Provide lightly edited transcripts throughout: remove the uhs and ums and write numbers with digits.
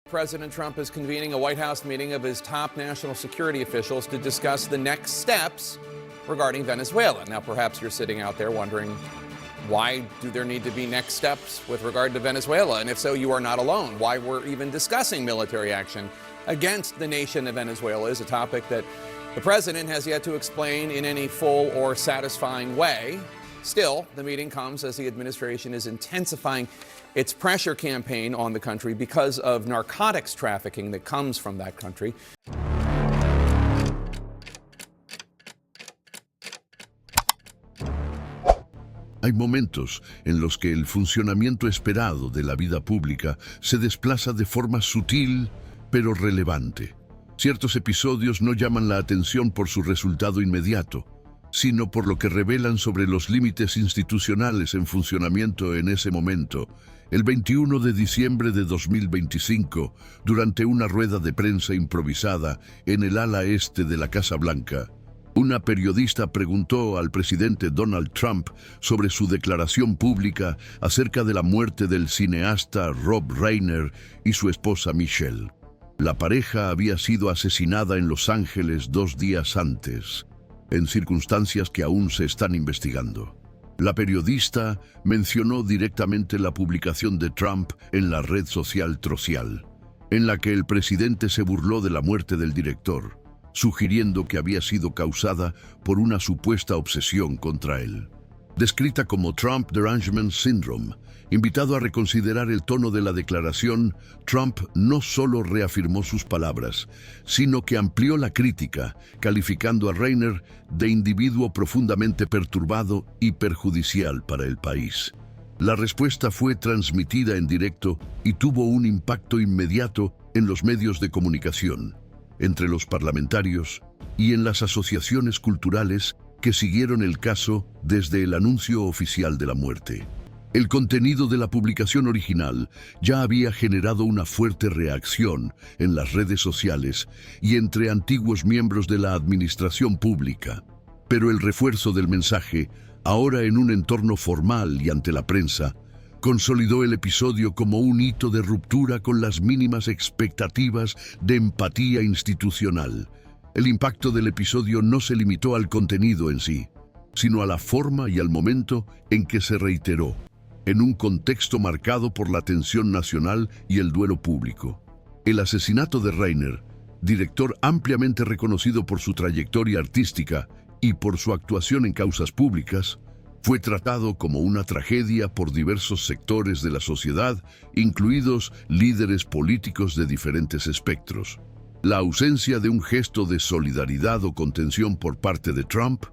President Trump is convening a White House meeting of his top national security officials to discuss the next steps regarding Venezuela. Now, perhaps you're sitting out there wondering, why do there need to be next steps with regard to Venezuela? And if so, you are not alone. Why we're even discussing military action against the nation of Venezuela is a topic that the president has yet to explain in any full or satisfying way. Still, the meeting comes as the administration is intensifying its pressure campaign on the country because of narcotics trafficking that comes from that country. Hay momentos en los que el funcionamiento esperado de la vida pública se desplaza de forma sutil pero relevante. Ciertos episodios no llaman la atención por su resultado inmediato, sino por lo que revelan sobre los límites institucionales en funcionamiento en ese momento. El 21 de diciembre de 2025, durante una rueda de prensa improvisada en el ala este de la Casa Blanca, una periodista preguntó al presidente Donald Trump sobre su declaración pública acerca de la muerte del cineasta Rob Reiner y su esposa Michelle. La pareja había sido asesinada en Los Ángeles 2 días antes, en circunstancias que aún se están investigando. La periodista mencionó directamente la publicación de Trump en la red social Social, en la que el presidente se burló de la muerte del director, sugiriendo que había sido causada por una supuesta obsesión contra él. Descrita como Trump Derangement Syndrome, invitado a reconsiderar el tono de la declaración, Trump no solo reafirmó sus palabras, sino que amplió la crítica, calificando a Reiner de individuo profundamente perturbado y perjudicial para el país. La respuesta fue transmitida en directo y tuvo un impacto inmediato en los medios de comunicación, entre los parlamentarios y en las asociaciones culturales que siguieron el caso desde el anuncio oficial de la muerte. El contenido de la publicación original ya había generado una fuerte reacción en las redes sociales y entre antiguos miembros de la administración pública. Pero el refuerzo del mensaje, ahora en un entorno formal y ante la prensa, consolidó el episodio como un hito de ruptura con las mínimas expectativas de empatía institucional. El impacto del episodio no se limitó al contenido en sí, sino a la forma y al momento en que se reiteró, en un contexto marcado por la tensión nacional y el duelo público. El asesinato de Reiner, director ampliamente reconocido por su trayectoria artística y por su actuación en causas públicas, fue tratado como una tragedia por diversos sectores de la sociedad, incluidos líderes políticos de diferentes espectros. La ausencia de un gesto de solidaridad o contención por parte de Trump,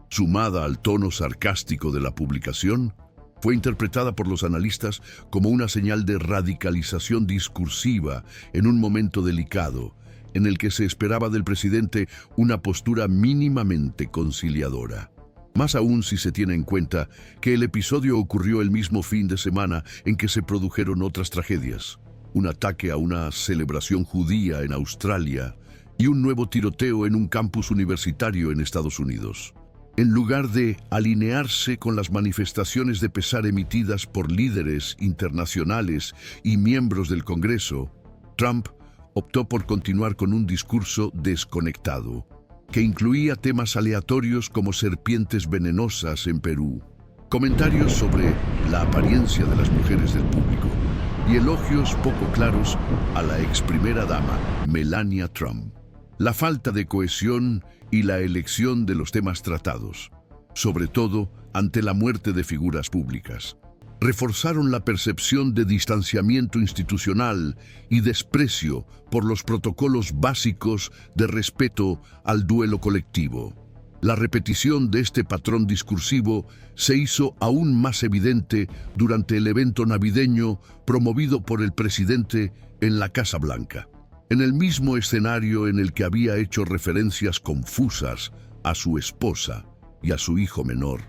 sumada al tono sarcástico de la publicación, fue interpretada por los analistas como una señal de radicalización discursiva en un momento delicado, en el que se esperaba del presidente una postura mínimamente conciliadora. Más aún si se tiene en cuenta que el episodio ocurrió el mismo fin de semana en que se produjeron otras tragedias: un ataque a una celebración judía en Australia y un nuevo tiroteo en un campus universitario en Estados Unidos. En lugar de alinearse con las manifestaciones de pesar emitidas por líderes internacionales y miembros del Congreso, Trump optó por continuar con un discurso desconectado, que incluía temas aleatorios como serpientes venenosas en Perú, comentarios sobre la apariencia de las mujeres del público y elogios poco claros a la ex primera dama, Melania Trump. La falta de cohesión y la elección de los temas tratados, sobre todo ante la muerte de figuras públicas, reforzaron la percepción de distanciamiento institucional y desprecio por los protocolos básicos de respeto al duelo colectivo. La repetición de este patrón discursivo se hizo aún más evidente durante el evento navideño promovido por el presidente en la Casa Blanca. En el mismo escenario en el que había hecho referencias confusas a su esposa y a su hijo menor,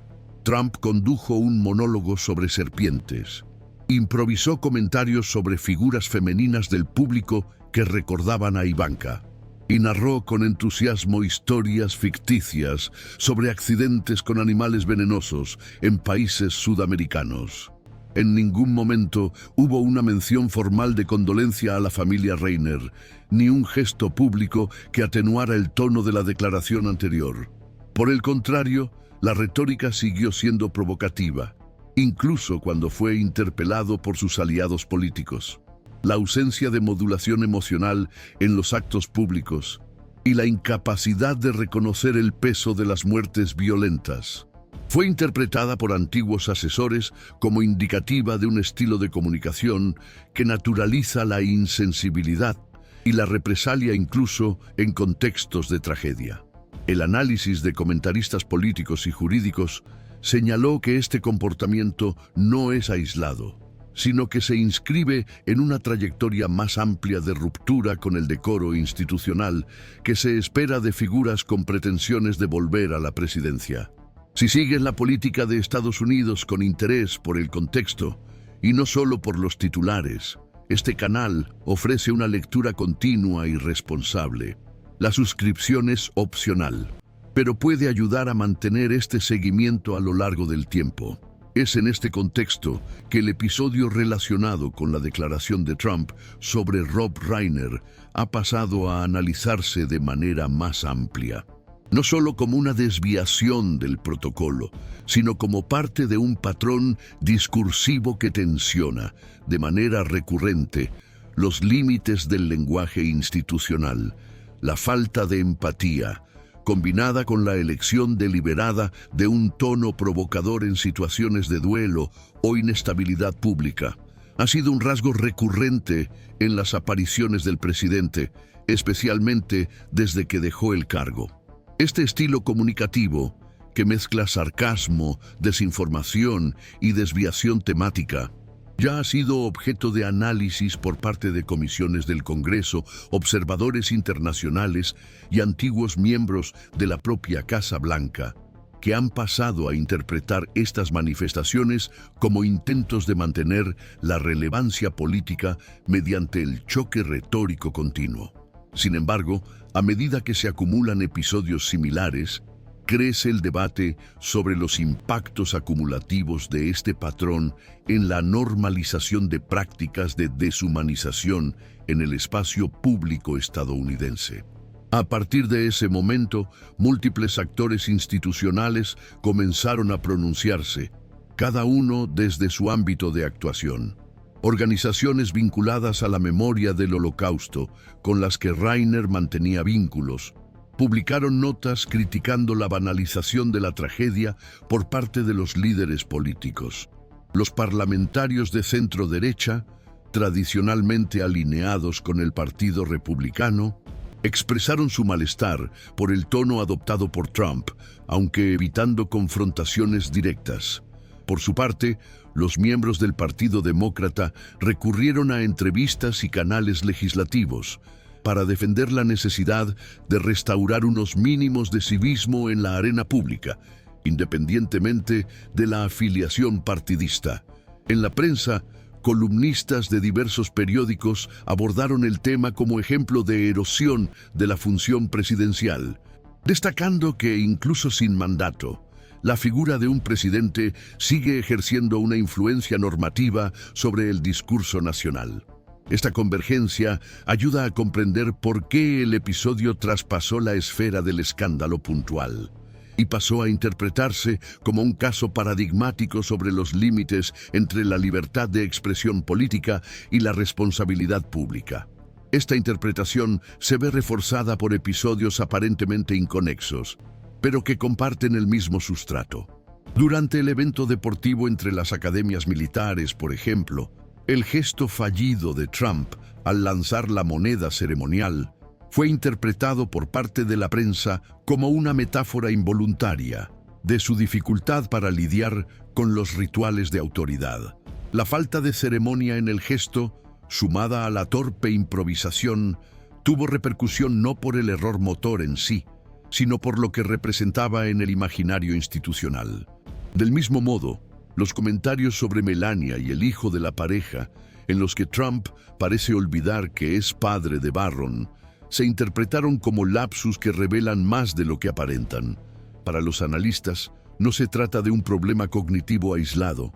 Trump condujo un monólogo sobre serpientes, improvisó comentarios sobre figuras femeninas del público que recordaban a Ivanka, y narró con entusiasmo historias ficticias sobre accidentes con animales venenosos en países sudamericanos. En ningún momento hubo una mención formal de condolencia a la familia Reiner, ni un gesto público que atenuara el tono de la declaración anterior. Por el contrario, la retórica siguió siendo provocativa, incluso cuando fue interpelado por sus aliados políticos. La ausencia de modulación emocional en los actos públicos y la incapacidad de reconocer el peso de las muertes violentas fue interpretada por antiguos asesores como indicativa de un estilo de comunicación que naturaliza la insensibilidad y la represalia incluso en contextos de tragedia. El análisis de comentaristas políticos y jurídicos señaló que este comportamiento no es aislado, sino que se inscribe en una trayectoria más amplia de ruptura con el decoro institucional que se espera de figuras con pretensiones de volver a la presidencia. Si siguen la política de Estados Unidos con interés por el contexto, y no solo por los titulares, este canal ofrece una lectura continua y responsable. La suscripción es opcional, pero puede ayudar a mantener este seguimiento a lo largo del tiempo. Es en este contexto que el episodio relacionado con la declaración de Trump sobre Rob Reiner ha pasado a analizarse de manera más amplia. No solo como una desviación del protocolo, sino como parte de un patrón discursivo que tensiona, de manera recurrente, los límites del lenguaje institucional, la falta de empatía, combinada con la elección deliberada de un tono provocador en situaciones de duelo o inestabilidad pública. Ha sido un rasgo recurrente en las apariciones del presidente, especialmente desde que dejó el cargo. Este estilo comunicativo, que mezcla sarcasmo, desinformación y desviación temática, ya ha sido objeto de análisis por parte de comisiones del Congreso, observadores internacionales y antiguos miembros de la propia Casa Blanca, que han pasado a interpretar estas manifestaciones como intentos de mantener la relevancia política mediante el choque retórico continuo. Sin embargo, a medida que se acumulan episodios similares, crece el debate sobre los impactos acumulativos de este patrón en la normalización de prácticas de deshumanización en el espacio público estadounidense. A partir de ese momento, múltiples actores institucionales comenzaron a pronunciarse, cada uno desde su ámbito de actuación. Organizaciones vinculadas a la memoria del Holocausto, con las que Reiner mantenía vínculos, publicaron notas criticando la banalización de la tragedia por parte de los líderes políticos. Los parlamentarios de centro-derecha, tradicionalmente alineados con el Partido Republicano, expresaron su malestar por el tono adoptado por Trump, aunque evitando confrontaciones directas. Por su parte, los miembros del Partido Demócrata recurrieron a entrevistas y canales legislativos para defender la necesidad de restaurar unos mínimos de civismo en la arena pública, independientemente de la afiliación partidista. En la prensa, columnistas de diversos periódicos abordaron el tema como ejemplo de erosión de la función presidencial, destacando que incluso sin mandato, la figura de un presidente sigue ejerciendo una influencia normativa sobre el discurso nacional. Esta convergencia ayuda a comprender por qué el episodio traspasó la esfera del escándalo puntual y pasó a interpretarse como un caso paradigmático sobre los límites entre la libertad de expresión política y la responsabilidad pública. Esta interpretación se ve reforzada por episodios aparentemente inconexos, pero que comparten el mismo sustrato. Durante el evento deportivo entre las academias militares, por ejemplo, el gesto fallido de Trump al lanzar la moneda ceremonial fue interpretado por parte de la prensa como una metáfora involuntaria de su dificultad para lidiar con los rituales de autoridad. La falta de ceremonia en el gesto, sumada a la torpe improvisación, tuvo repercusión no por el error motor en sí, sino por lo que representaba en el imaginario institucional. Del mismo modo, los comentarios sobre Melania y el hijo de la pareja, en los que Trump parece olvidar que es padre de Barron, se interpretaron como lapsus que revelan más de lo que aparentan. Para los analistas, no se trata de un problema cognitivo aislado,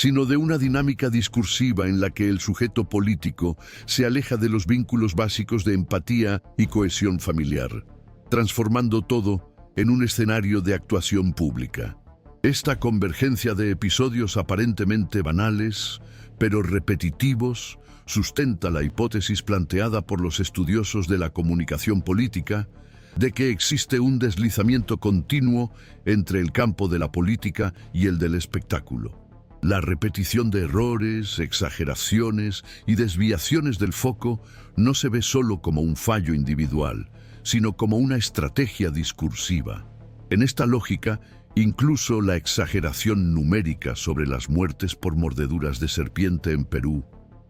sino de una dinámica discursiva en la que el sujeto político se aleja de los vínculos básicos de empatía y cohesión familiar, transformando todo en un escenario de actuación pública. Esta convergencia de episodios aparentemente banales, pero repetitivos, sustenta la hipótesis planteada por los estudiosos de la comunicación política de que existe un deslizamiento continuo entre el campo de la política y el del espectáculo. La repetición de errores, exageraciones y desviaciones del foco no se ve solo como un fallo individual, sino como una estrategia discursiva. En esta lógica, incluso la exageración numérica sobre las muertes por mordeduras de serpiente en Perú,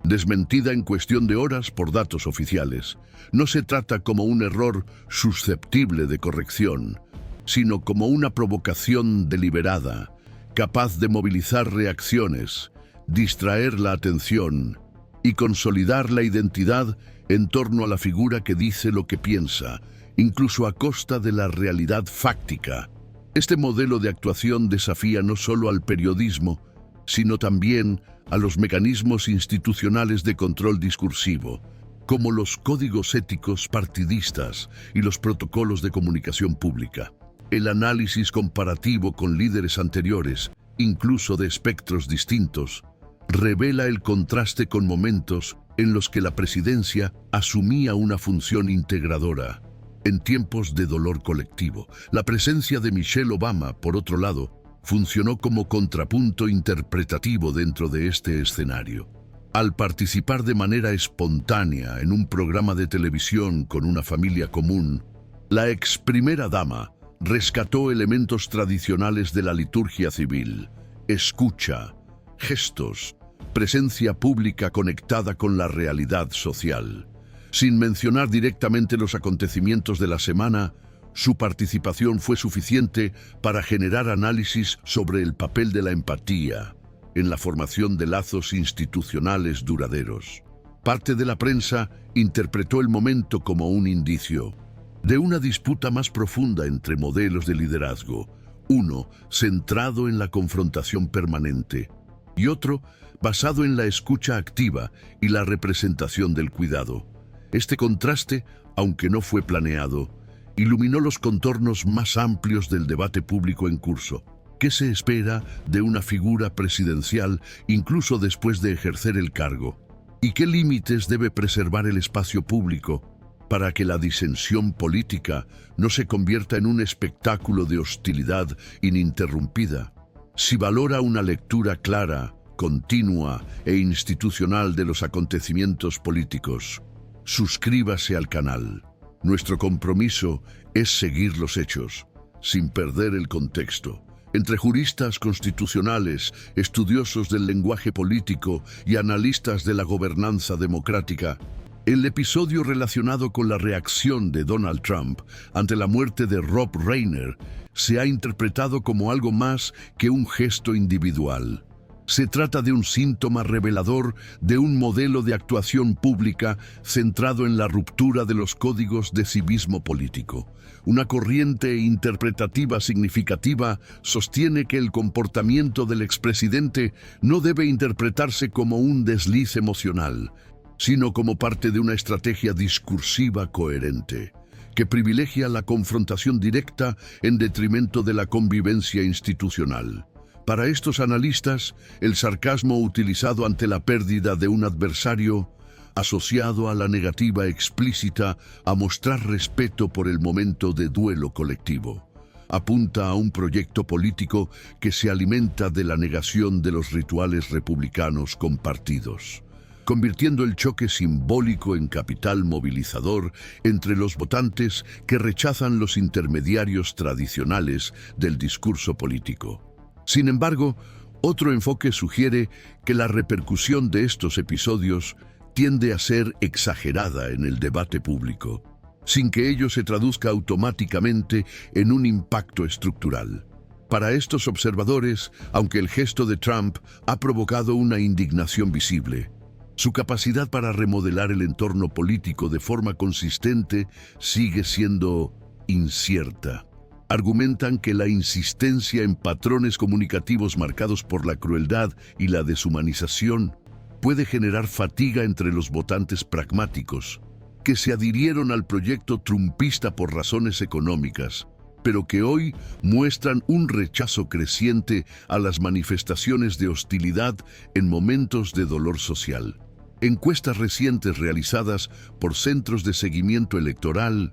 desmentida en cuestión de horas por datos oficiales, no se trata como un error susceptible de corrección, sino como una provocación deliberada, capaz de movilizar reacciones, distraer la atención y consolidar la identidad en torno a la figura que dice lo que piensa, incluso a costa de la realidad fáctica. Este modelo de actuación desafía no solo al periodismo, sino también a los mecanismos institucionales de control discursivo, como los códigos éticos partidistas y los protocolos de comunicación pública. El análisis comparativo con líderes anteriores, incluso de espectros distintos, revela el contraste con momentos en los que la presidencia asumía una función integradora. En tiempos de dolor colectivo, la presencia de Michelle Obama, por otro lado, funcionó como contrapunto interpretativo dentro de este escenario. Al participar de manera espontánea en un programa de televisión con una familia común, la ex primera dama rescató elementos tradicionales de la liturgia civil: escucha, gestos, presencia pública conectada con la realidad social. Sin mencionar directamente los acontecimientos de la semana, su participación fue suficiente para generar análisis sobre el papel de la empatía en la formación de lazos institucionales duraderos. Parte de la prensa interpretó el momento como un indicio de una disputa más profunda entre modelos de liderazgo, uno centrado en la confrontación permanente y otro basado en la escucha activa y la representación del cuidado. Este contraste, aunque no fue planeado, iluminó los contornos más amplios del debate público en curso. ¿Qué se espera de una figura presidencial incluso después de ejercer el cargo? ¿Y qué límites debe preservar el espacio público para que la disensión política no se convierta en un espectáculo de hostilidad ininterrumpida? Si valora una lectura clara, continua e institucional de los acontecimientos políticos, suscríbase al canal. Nuestro compromiso es seguir los hechos, sin perder el contexto. Entre juristas constitucionales, estudiosos del lenguaje político y analistas de la gobernanza democrática, el episodio relacionado con la reacción de Donald Trump ante la muerte de Rob Reiner se ha interpretado como algo más que un gesto individual. Se trata de un síntoma revelador de un modelo de actuación pública centrado en la ruptura de los códigos de civismo político. Una corriente interpretativa significativa sostiene que el comportamiento del expresidente no debe interpretarse como un desliz emocional, sino como parte de una estrategia discursiva coherente, que privilegia la confrontación directa en detrimento de la convivencia institucional. Para estos analistas, el sarcasmo utilizado ante la pérdida de un adversario, asociado a la negativa explícita a mostrar respeto por el momento de duelo colectivo, apunta a un proyecto político que se alimenta de la negación de los rituales republicanos compartidos, convirtiendo el choque simbólico en capital movilizador entre los votantes que rechazan los intermediarios tradicionales del discurso político. Sin embargo, otro enfoque sugiere que la repercusión de estos episodios tiende a ser exagerada en el debate público, sin que ello se traduzca automáticamente en un impacto estructural. Para estos observadores, aunque el gesto de Trump ha provocado una indignación visible, su capacidad para remodelar el entorno político de forma consistente sigue siendo incierta. argumentan que la insistencia en patrones comunicativos marcados por la crueldad y la deshumanización puede generar fatiga entre los votantes pragmáticos, que se adhirieron al proyecto trumpista por razones económicas, pero que hoy muestran un rechazo creciente a las manifestaciones de hostilidad en momentos de dolor social. Encuestas recientes realizadas por centros de seguimiento electoral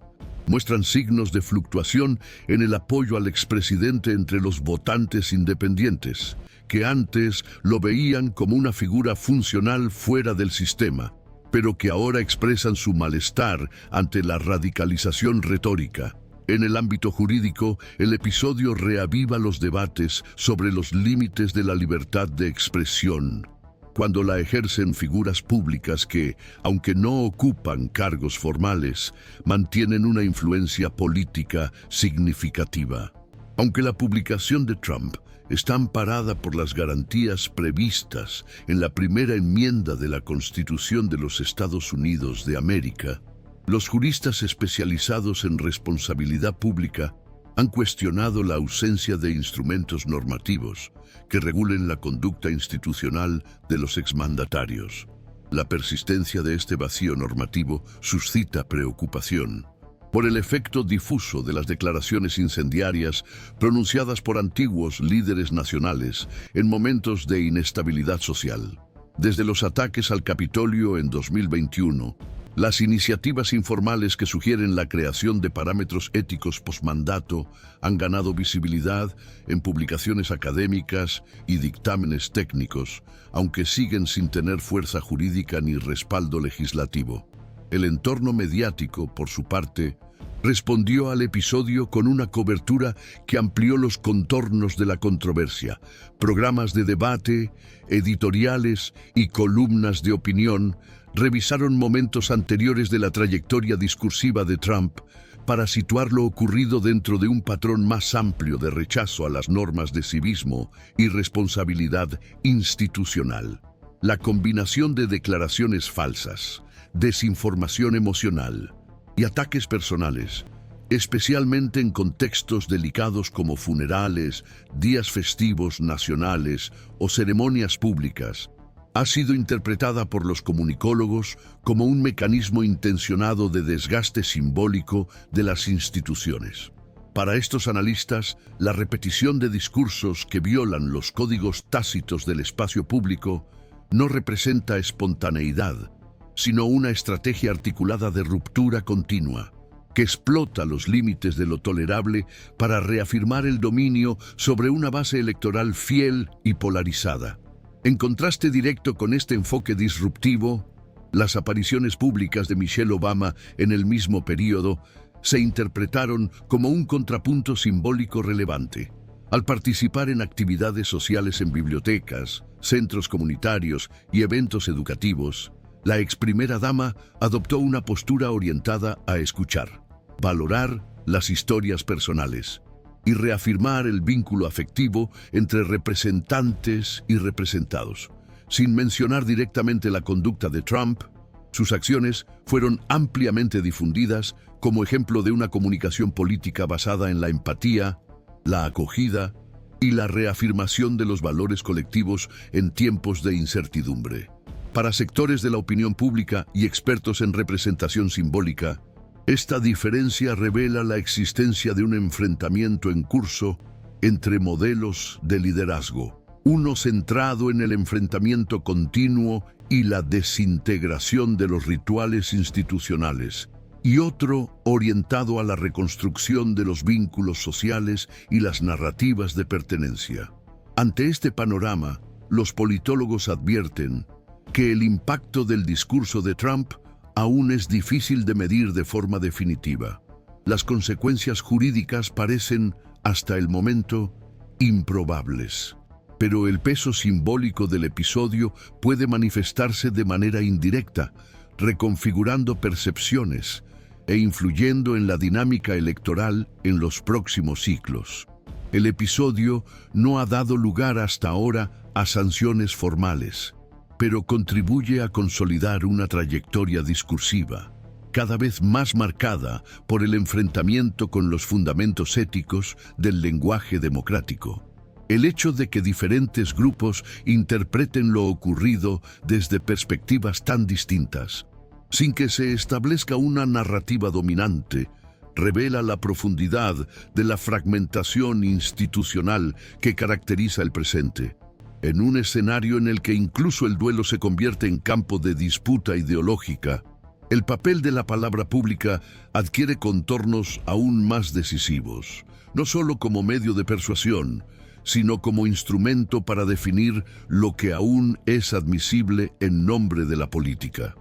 muestran signos de fluctuación en el apoyo al expresidente entre los votantes independientes, que antes lo veían como una figura funcional fuera del sistema, pero que ahora expresan su malestar ante la radicalización retórica. En el ámbito jurídico, el episodio reaviva los debates sobre los límites de la libertad de expresión, cuando la ejercen figuras públicas que, aunque no ocupan cargos formales, mantienen una influencia política significativa. Aunque la publicación de Trump está amparada por las garantías previstas en la primera enmienda de la Constitución de los Estados Unidos de América, los juristas especializados en responsabilidad pública han cuestionado la ausencia de instrumentos normativos que regulen la conducta institucional de los exmandatarios. La persistencia de este vacío normativo suscita preocupación por el efecto difuso de las declaraciones incendiarias pronunciadas por antiguos líderes nacionales en momentos de inestabilidad social. Desde los ataques al Capitolio en 2021, las iniciativas informales que sugieren la creación de parámetros éticos postmandato han ganado visibilidad en publicaciones académicas y dictámenes técnicos, aunque siguen sin tener fuerza jurídica ni respaldo legislativo. El entorno mediático, por su parte, respondió al episodio con una cobertura que amplió los contornos de la controversia. Programas de debate, editoriales y columnas de opinión revisaron momentos anteriores de la trayectoria discursiva de Trump para situar lo ocurrido dentro de un patrón más amplio de rechazo a las normas de civismo y responsabilidad institucional. La combinación de declaraciones falsas, desinformación emocional y ataques personales, especialmente en contextos delicados como funerales, días festivos nacionales o ceremonias públicas, ha sido interpretada por los comunicólogos como un mecanismo intencionado de desgaste simbólico de las instituciones. Para estos analistas, la repetición de discursos que violan los códigos tácitos del espacio público no representa espontaneidad, sino una estrategia articulada de ruptura continua, que explota los límites de lo tolerable para reafirmar el dominio sobre una base electoral fiel y polarizada. En contraste directo con este enfoque disruptivo, las apariciones públicas de Michelle Obama en el mismo período se interpretaron como un contrapunto simbólico relevante. Al participar en actividades sociales en bibliotecas, centros comunitarios y eventos educativos, la ex primera dama adoptó una postura orientada a escuchar, valorar las historias personales y reafirmar el vínculo afectivo entre representantes y representados. Sin mencionar directamente la conducta de Trump, sus acciones fueron ampliamente difundidas como ejemplo de una comunicación política basada en la empatía, la acogida y la reafirmación de los valores colectivos en tiempos de incertidumbre. Para sectores de la opinión pública y expertos en representación simbólica, esta diferencia revela la existencia de un enfrentamiento en curso entre modelos de liderazgo, uno centrado en el enfrentamiento continuo y la desintegración de los rituales institucionales, y otro orientado a la reconstrucción de los vínculos sociales y las narrativas de pertenencia. Ante este panorama, los politólogos advierten que el impacto del discurso de Trump aún es difícil de medir de forma definitiva. Las consecuencias jurídicas parecen, hasta el momento, improbables. Pero el peso simbólico del episodio puede manifestarse de manera indirecta, reconfigurando percepciones e influyendo en la dinámica electoral en los próximos ciclos. El episodio no ha dado lugar hasta ahora a sanciones formales, pero contribuye a consolidar una trayectoria discursiva, cada vez más marcada por el enfrentamiento con los fundamentos éticos del lenguaje democrático. El hecho de que diferentes grupos interpreten lo ocurrido desde perspectivas tan distintas, sin que se establezca una narrativa dominante, revela la profundidad de la fragmentación institucional que caracteriza el presente. En un escenario en el que incluso el duelo se convierte en campo de disputa ideológica, el papel de la palabra pública adquiere contornos aún más decisivos, no solo como medio de persuasión, sino como instrumento para definir lo que aún es admisible en nombre de la política.